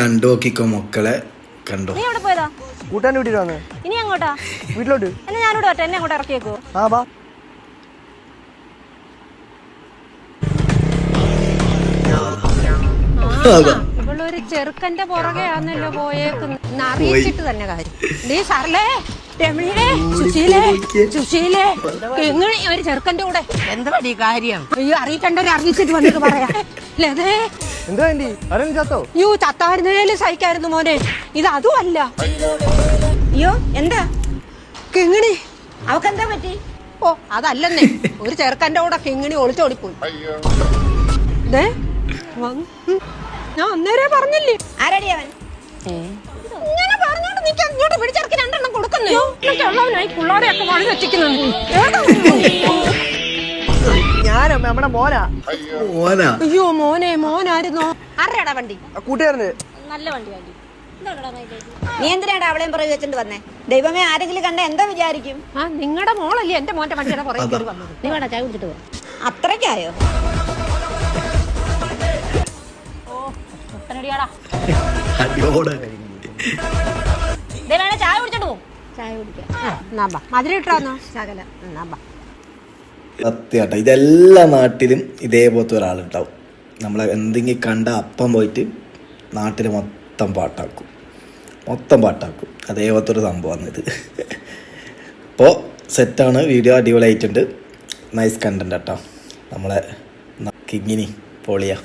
കണ്ടു നോക്കിക്കോ മക്കളെ, കണ്ടോ. നീ എവിടെ പോയതാ? കൂട്ടാൻ വീട്ടിൽ വന്ന്. ഇനി അങ്ങോട്ടാ? വീട്ടിലോട്ട്. എന്നാ ഞാനിവിടെ വരട്ടെ, എന്നെ അങ്ങോട്ട് ഇറക്കിയേക്കോ? ആ വാ. ഇവളൊരു ചെറുക്കന്റെ പുറകെ ആണല്ലോ പോയേക്കുന്ന, അറിയിച്ചിട്ട് തന്നെ കാര്യം. ഡീ സർലേ, രമണിയെ, സുശീലേ എങ്ങനെ ഒരു ചെറുക്കന്റെ കൂടെ എന്താ കാര്യം? അയ്യോ അറിയിക്കണ്ടവരെ അറിയിച്ചിട്ട് വന്നിട്ട് പറയാ. ലതേ എന്താ ചത്തോ? അയ്യോ ചത്തായിരുന്നേലും സഹിക്കായിരുന്നു മോനെ, ഇത് അതുമല്ല. അയ്യോ എന്താ കിങ്ങിണി അവക്കെന്താ പറ്റി? ഓ അതല്ലെന്നേ, ഒരു ചെറുക്കന്റെ കൂടെ കിങ്ങിണി ഒളിച്ചോടിപ്പോയി. ഞാൻ അന്നേരെ പറഞ്ഞില്ലേ. ആരടി അവൻ? ഇങ്ങനെ പറഞ്ഞോണ്ട് നീ അങ്ങോട്ട് പിടിച്ചിറക്കി രണ്ടെണ്ണം കൊടുക്കുന്നേ. പിള്ളേരെയൊക്കെ വഴി വെച്ചിക്കുന്നുണ്ട്. ഞാൻ നമ്മുടെ മോനാ. അയ്യോ മോനെ, മോനായിരുന്നോ? ആരുടെയാടാ വണ്ടി? കൂട്ടുകാരന്. നല്ല വണ്ടി വണ്ടി. നീ എന്തിനാടാ അവളെയും പുറകെ വെച്ചിട്ട് വന്നേ? ദൈവമേ, ആരെങ്കിലും കണ്ട എന്താ വിചാരിക്കും? ആ നിങ്ങളുടെ മോളല്ലേ എന്റെ മോന്റെ വണ്ടിയുടെ പുറകെ കയറി വന്നത്. നീ വേണ്ട ചായ കുടിച്ചിട്ട് പോ. അത്രയ്ക്കായോ? ചായ കുടിച്ചിട്ട് പോ. ചായ കുടിക്കാം. മധുരം ഇട്ടാന്നോ? ശകല. സത്യാട്ടോ, ഇതെല്ലാ നാട്ടിലും ഇതേപോലത്തെ ഒരാളുണ്ടാവും. നമ്മളെ എന്തെങ്കിലും കണ്ട അപ്പം പോയിട്ട് നാട്ടിൽ മൊത്തം പാട്ടാക്കും. അതേപോലത്തെ ഒരു സംഭവമാണ് ഇത്. അപ്പോൾ സെറ്റാണ്, വീഡിയോ അടിപൊളിയായിട്ടുണ്ട്. നൈസ് കണ്ടന്റ് കേട്ടോ. നമ്മളെ കിങ്ങിനി പൊളിയാ.